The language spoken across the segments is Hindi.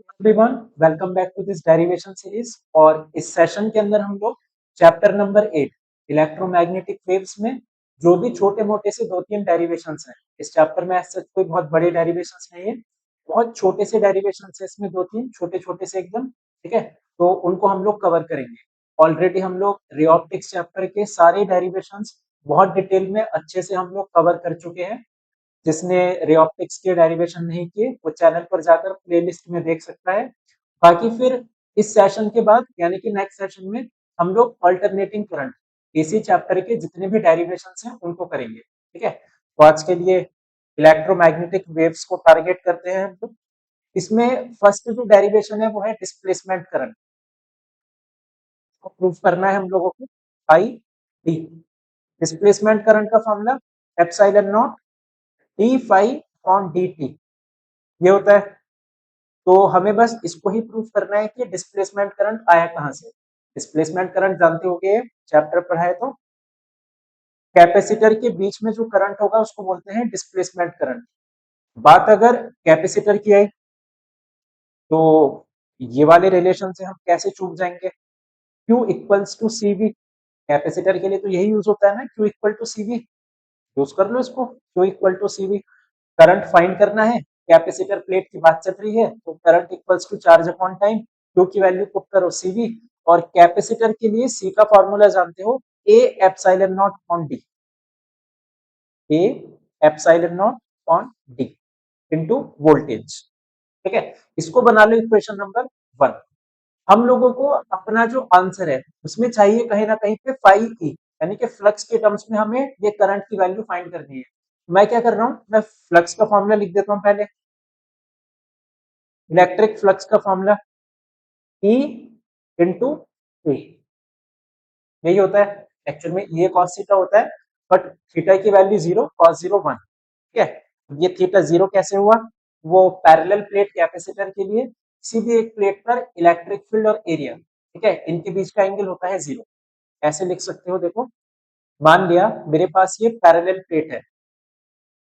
Everyone, welcome back to this derivation series. और इस सेशन के अंदर हम लोग चैप्टर नंबर 8 इलेक्ट्रोमैग्नेटिक वेव्स में जो भी छोटे मोटे से दो तीन डेरिवेशंस हैं। इस चैप्टर में ऐसा कोई बहुत बड़े डेरिवेशंस नहीं है, बहुत छोटे से डेरिवेशंस है इसमें, दो तीन छोटे छोटे से एकदम। ठीक है, तो उनको हम लोग कवर करेंगे। ऑलरेडी हम लोग रे ऑप्टिक्स चैप्टर के सारे डेरिवेशंस बहुत डिटेल में अच्छे से हम लोग कवर कर चुके हैं। जिसने रे ऑप्टिक्स के डेरिवेशन नहीं किए वो चैनल पर जाकर प्लेलिस्ट में देख सकता है। बाकी फिर इस सेशन के बाद यानी कि नेक्स्ट सेशन में हम लोग अल्टरनेटिंग करंट इसी चैप्टर के जितने भी डेरिवेशंस हैं उनको करेंगे। ठीक है, तो आज के लिए इलेक्ट्रोमैग्नेटिक वेव्स को टारगेट करते हैं हम लोग। इसमें फर्स्ट जो डेरिवेशन है वो है डिस्प्लेसमेंट करंट को प्रूव करना है हम लोगों को। आई डी डिस्प्लेसमेंट करंट का formula epsilon naught d phi upon d t ये होता है। तो हमें बस इसको ही प्रूफ करना है कि डिस्प्लेसमेंट करंट आया कहां से। डिस्प्लेसमेंट करंट जानते होंगे, चैप्टर पढ़ा है तो। कैपेसिटर के बीच में जो करंट होगा उसको बोलते हैं डिस्प्लेसमेंट करंट। बात अगर कैपेसिटर की आई तो ये वाले रिलेशन से हम कैसे चूक जाएंगे। Q equals to c v, capacitor के लिए तो यही यूज होता है ना, Q equal to c v. Use कर लो इसको, Q equal to c v. Current find करना है, कैपेसिटर प्लेट की बात चल रही है तो current equals to charge upon time. Q की वैल्यू पुट करो सीवी, और कैपेसिटर के लिए सी का फॉर्मूला जानते हो, A epsilon naught upon D. A epsilon naught upon D into voltage. ठीक है, इसको बना लो इक्वेशन नंबर 1। हम लोगों को अपना जो आंसर है उसमें चाहिए कहीं ना कहीं पे फाई ई, यानी कि फ्लक्स के टर्म्स में हमें ये करंट की वैल्यू फाइंड करनी है। मैं क्या कर रहा हूं, मैं फ्लक्स का फॉर्मूला लिख देता हूं पहले। इलेक्ट्रिक फ्लक्स का फॉर्मूला ई इंटू ए, यही होता है। एक्चुअल में ये कॉस थीटा होता है, बट थीटा की वैल्यू 0, कॉस 0 1। ठीक है, ये थीटा 0 कैसे हुआ, वो पैरेलल प्लेट कैपेसिटर के लिए सीधी एक प्लेट पर इलेक्ट्रिक फील्ड और एरिया, ठीक है, इनके बीच का एंगल होता है 0। ऐसे लिख सकते हो, देखो मान लिया मेरे पास ये पैरेलल प्लेट है,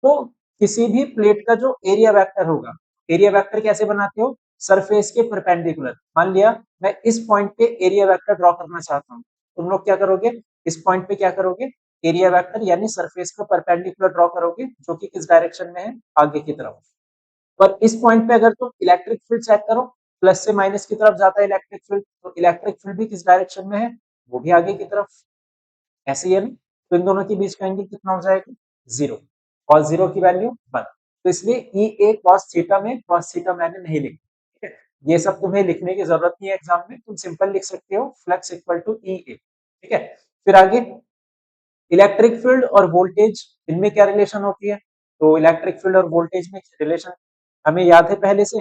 तो किसी भी प्लेट का जो एरिया वेक्टर होगा, एरिया वेक्टर कैसे बनाते हो, सरफेस के परपेंडिकुलर। मान लिया मैं इस पॉइंट पे एरिया वेक्टर ड्रॉ करना चाहता हूँ, तुम लोग क्या करोगे, इस पॉइंट पे क्या करोगे, एरिया वेक्टर यानी सरफेस का परपेंडिकुलर ड्रॉ करोगे, जो कि किस डायरेक्शन में है, आगे की तरफ। पर इस पॉइंट पे अगर तुम इलेक्ट्रिक फील्ड चेक करो, प्लस से माइनस की तरफ जाता है इलेक्ट्रिक फील्ड, तो इलेक्ट्रिक फील्ड भी किस डायरेक्शन में है, वो भी आगे की तरफ। ऐसे ही है ना, तो इन दोनों के बीच का एंगल कितना हो जाएगा, 0। cos 0 की वैल्यू 1। तो इसलिए ई ए cos थीटा में cos थीटा मैंने नहीं लिखा। ठीक है, ये सब तुम्हें लिखने की जरूरत नहीं है एग्जाम में, तुम सिंपल लिख सकते हो फ्लक्स इक्वल टू ई ए। ठीक है, फिर आगे इलेक्ट्रिक फील्ड और वोल्टेज, इनमें क्या रिलेशन होती है। तो इलेक्ट्रिक फील्ड और वोल्टेज में रिलेशन हमें याद है पहले से,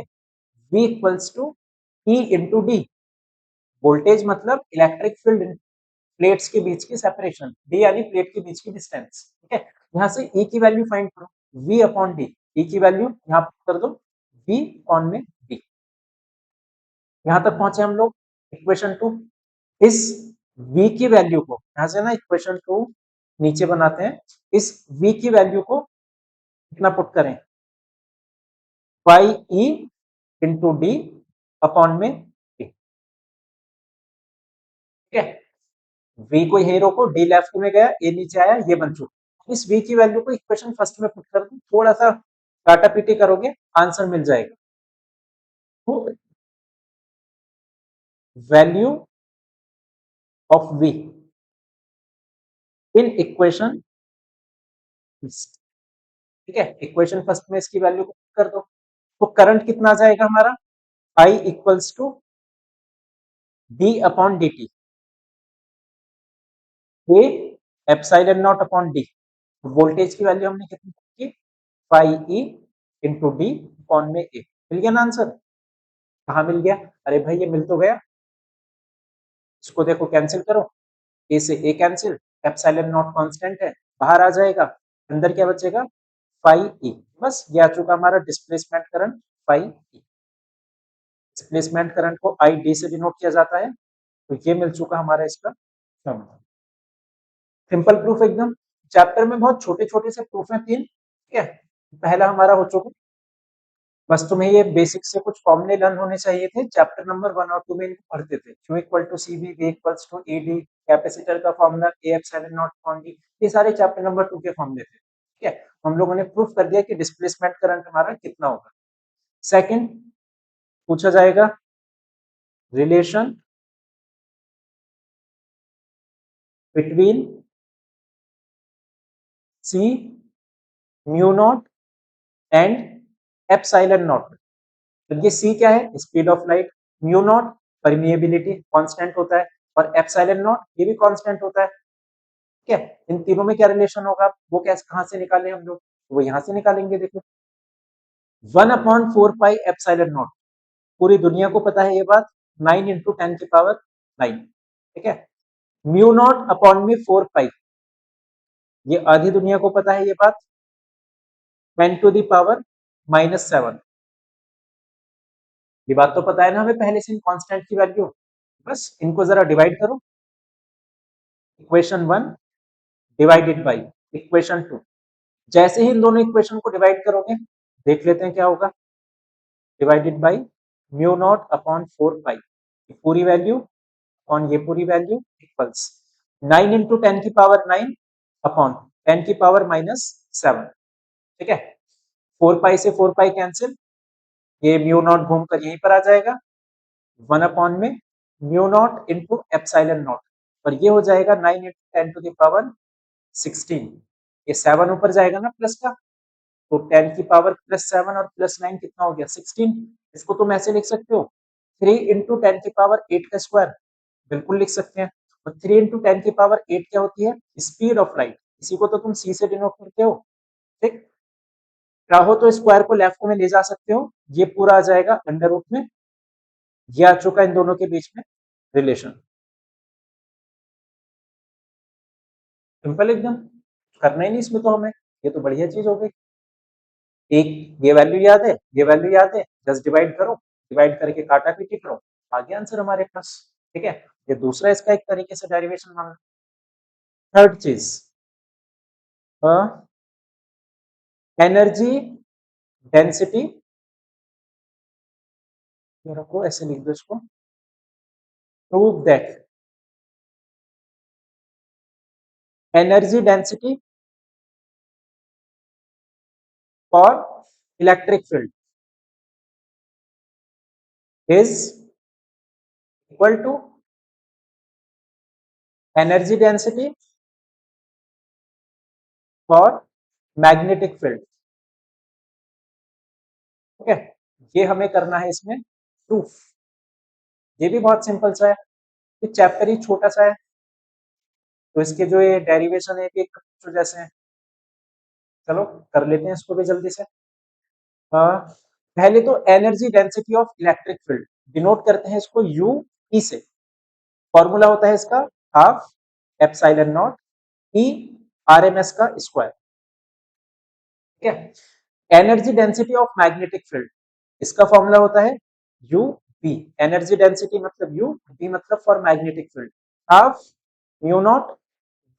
V equals to E into d. Voltage मतलब इलेक्ट्रिक फील्ड प्लेट्स के बीच की सेपरेशन, डी यानी प्लेट के बीच की डिस्टेंस। ठीक है, यहाँ से ई की वैल्यू फाइंड करो, वी अपॉन डी। ई की वैल्यू यहाँ कर दो, वी अपॉन में डी। यहाँ तक पहुंचे हम लोग इक्वेशन 2। इस v की वैल्यू को यहाँ से ना इक्वेशन 2 नीचे बनाते हैं। इस v की वैल्यू को कितना पुट करें, पाई ई इंटू डी अपॉन में डी। ठीक है, v को यही रोको, d लेफ्ट में गया, a नीचे आया, ये बन चुका। इस v की वैल्यू को इक्वेशन फर्स्ट में पुट कर दो, थोड़ा सा काटा पीटी करोगे आंसर मिल जाएगा। तो value of v in equation, ठीक है, इक्वेशन फर्स्ट में इसकी वैल्यू को पुट कर दो। तो करंट कितना आ जाएगा हमारा, I equals to d upon d t, a epsilon naught upon d. Voltage की वैल्यू हमने कितनी की, pi e into d upon में ए। मिल गया ना आंसर, कहाँ मिल गया, अरे भाई ये मिल तो गया। इसको देखो कैंसिल करो, ए से ए कैंसिल, एप्सिलॉन नॉट कांस्टेंट है, बाहर आ जाएगा, अंदर क्या बचेगा, पाई ई। बस ये आ चुका हमारा डिस्प्लेसमेंट करंट पाई ई। डिस्प्लेसमेंट करंट को आई डी से डिनोट किया जाता है, तो ये मिल चुका हमारा इसका फॉर्मूला। सिंपल प्रूफ एकदम। चैप्टर में बहुत छोटे छोटे से प्रूफ हैं, 3। ठीक है, पहला हमारा हो चुका बस तुम्हें ये बेसिक से कुछ फॉर्मूले लर्न होने चाहिए थे, चैप्टर नंबर 1 और 2 में इनको पढ़ते थे। Q equal to CB, V equals to ED, capacitor का formula A epsilon naught upon D, ये सारे चैप्टर नंबर 2 के फॉर्मूले थे। ठीक है, हम लोगों ने प्रूफ कर दिया कि डिस्प्लेसमेंट करंट हमारा कितना होगा। सेकंड पूछा जाएगा relation between C mu naught and epsilon not. तो ये C क्या है? Speed of light. Mu naught permeability, constant होता है। और एप्सिलॉन नॉट ये भी कांस्टेंट होता है। ठीक है, इन तीनों में क्या रिलेशन होगा, वो कैसे कहां से निकालें हम लोग? वो यहां से निकालेंगे। देखो 1/4 पाई एप्सिलॉन नॉट, पूरी दुनिया को पता है ये बात, 9 इंटू 10⁹9। ठीक है, म्यू नॉट अपॉन में 4 पाई, ये आधी दुनिया को पता है ये बात, 10⁻⁻7। ये बात तो पता है ना हमें पहले से, कांस्टेंट की वैल्यू। बस इनको जरा डिवाइड करो, इक्वेशन 1 डिवाइडेड बाई इक्वेशन 2। जैसे ही इन दोनों इक्वेशन को डिवाइड करोगे, देख लेते हैं क्या होगा। Divided by mu naught upon 4 पाई, पूरी वैल्यू अपॉन ये पूरी वैल्यू इक्वल्स 9 इंटू 10⁻9 अपॉन 10⁻⁻7। ठीक है, 4 पाई से 4 पाई कैंसिल, ये म्यू नॉट घूमकर यहीं पर आ जाएगा, 1 अपॉन में mu naught into epsilon not, और ये हो जाएगा 9 इंटू 10⁻16। ये 7 ऊपर जाएगा ना प्लस का, तो 10⁻+7 और +9 कितना हो गया? 16। इसको तुम ऐसे लिख सकते हो 3 इंटू 10⁸ का स्क्वायर, बिल्कुल लिख सकते हैं। और 3 इंटू 10⁸ क्या होती है? Speed of light. इसी को तो तुम सी से डिनोट करते हो। ठीक, चाहो तो स्क्वायर को लेफ्ट में ले जा सकते हो, ये पूरा आ जाएगा अंडर रूट में। ये आ चुका इन दोनों के बीच में रिलेशन। सिंपल एकदम, करना ही नहीं इसमें तो हमें, ये तो बढ़िया चीज हो गई। एक ये वैल्यू याद है, ये वैल्यू याद है, जस्ट डिवाइड करो, डिवाइड करके काटा पीटी करो, आ गया आंसर हमारे पास। ठीक है, ये दूसरा इसका एक तरीके से डेरिवेशन माना। थर्ड चीज, एनर्जी डेंसिटी, रखो ऐसे लिख दो इसको, prove that energy density for electric field is equal to energy density for magnetic field. ठीक है, ये हमें करना है इसमें प्रूफ। ये भी बहुत सिंपल सा है, ये चैप्टर ही छोटा सा है, तो इसके जो ये डेरिवेशन है एक तो जैसे हैं। चलो कर लेते हैं इसको भी जल्दी से। पहले तो energy density of electric field denote करते हैं इसको यू ई से। फॉर्मूला होता है इसका हाफ एप्सिलॉन नॉट ई आरएमएस का स्क्वायर। ठीक है, energy density of magnetic field, इसका फॉर्मूला होता है यू बी। एनर्जी डेंसिटी मतलब यू, बी मतलब for magnetic field, half mu naught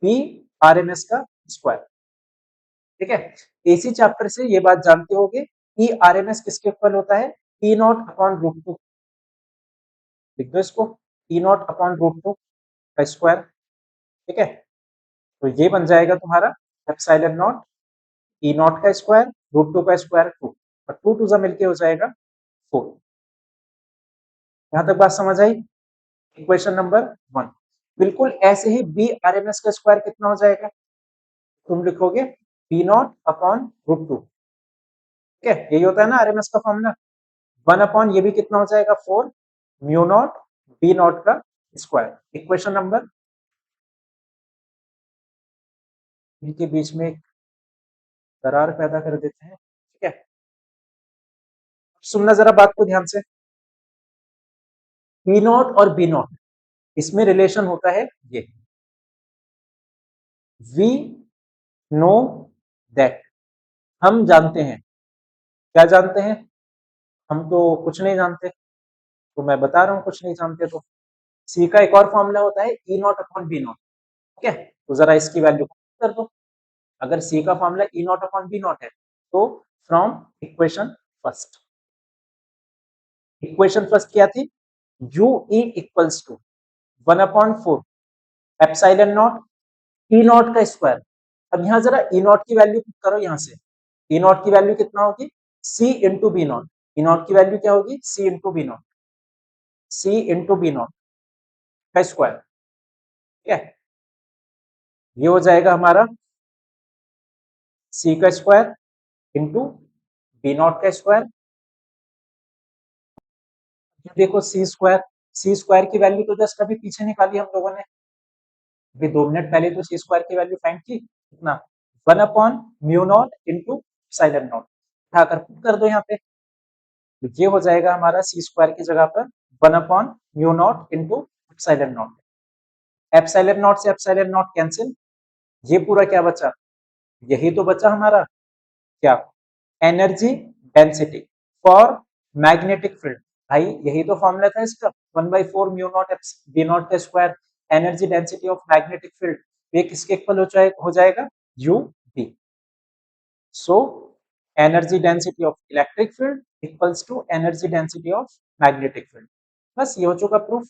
B RMS का स्क्वायर। ठीक है, इसी चैप्टर से ये बात जानते होगे ई आरएमएस किसके इक्वल होता है? ई नॉट अपॉन रूट टू। लिख दो इसको, ई नॉट अपॉन रूट टू का स्क्वायर। ठीक है, तो ये बन जाएगा तुम्हारा एप्सिलॉन नॉट ई नॉट का स्क्वायर रूट टू का स्क्वायर 2, और 2 2 मिलके हो जाएगा 4। यहां तक बात समझ आई? Equation number 1। बिल्कुल ऐसे ही बी आरएमएस का स्क्वायर कितना हो जाएगा? तुम लिखोगे B naught upon root two. ठीक है, यही होता है ना आरएमएस का फॉर्मूला। 1 अपॉन ये भी कितना हो जाएगा? 4 म्यू नॉट बी नॉट का स्क्वायर। इक्वेशन नंबर, इनके बीच में एक दरार पैदा कर देते हैं। ठीक है, सुनना जरा बात को ध्यान से। पी नॉट और बी नॉट, इसमें रिलेशन होता है ये, वी नो दैट, हम जानते हैं। क्या जानते हैं? हम तो कुछ नहीं जानते, तो मैं बता रहा हूं कुछ नहीं जानते। तो सी का एक और फॉर्मूला होता है ई नॉट अपॉन बी नॉट। ठीक है, तो जरा इसकी वैल्यू कर दो। अगर सी का formula E naught upon B naught है, तो from equation first equation first क्या थी, U E equals to 1/4 epsilon naught E naught का स्क्वायर। अब यहां जरा ई नॉट की वैल्यू करो, यहां से ई नॉट की वैल्यू कितना होगी, सी into B not. E not की वैल्यू क्या होगी, सी into B not, C into B naught का स्क्वायर। ठीक है, ये हो जाएगा हमारा सी का स्क्वायर इंटू बी नॉट का स्क्वायर। देखो सी स्क्वायर की वैल्यू तो जस्ट अभी पीछे निकाली हम लोगों ने, अभी 2 मिनट पहले तो सी स्क्वायर की वैल्यू फाइंड की कितना, 1/म्यू नॉट इंटू साइलेंट नॉट। उठाकर पुट कर दो यहाँ पे, तो ये हो जाएगा हमारा सी स्क्वायर की जगह पर 1/म्यू naught into epsilon naught. Epsilon naught से एप्सिलॉन नॉट कैंसिल, ये पूरा क्या बचा, यही तो बचा हमारा क्या, energy density for magnetic field. भाई यही तो फॉर्मूला था इसका, 1/4 म्यू नॉट बी नॉट का square, energy density of magnetic field. ये किसके इक्वल हो जाएगा, u B. So energy density of electric field equals to energy density of magnetic field. बस ये हो चुका प्रूफ।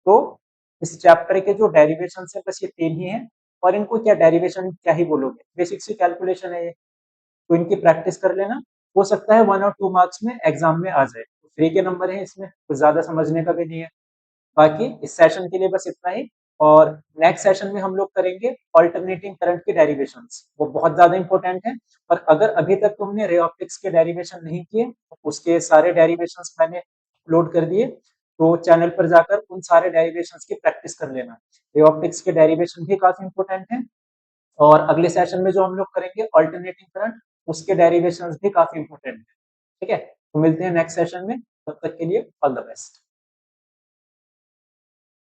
तो इस चैप्टर के जो डेरिवेशन है बस ये 3 ही है, और इनको क्या डेरिवेशन क्या ही बोलोगे, बेसिक सी कैलकुलेशन है ये, तो इनकी प्रैक्टिस कर लेना। हो सकता है 1 और 2 मार्क्स में एग्जाम में आ जाए, तो फ्री के नंबर है, इसमें कुछ ज्यादा समझने का भी नहीं है। बाकी इस सेशन के लिए बस इतना ही, और नेक्स्ट सेशन में हम लोग करेंगे ऑल्टरनेटिंग करंट के डेरिवेशंस, वो बहुत ज्यादा इंपॉर्टेंट है। और अगर अभी तक तुमने रे ऑप्टिक्स के डेरिवेशन नहीं किए, तो उसके सारे डेरिवेशंस मैंने अपलोड कर दिए, तो चैनल पर जाकर उन सारे डेरिवेशंस की प्रैक्टिस कर लेना। रे ऑप्टिक्स के डेरिवेशन भी काफी इंपॉर्टेंट है, और अगले सेशन में जो हम लोग करेंगे ऑल्टरनेटिंग करंट, उसके डेरिवेशंस भी काफी इंपॉर्टेंट है। ठीक है, तो मिलते हैं नेक्स्ट सेशन में, तब तक के लिए ऑल द बेस्ट।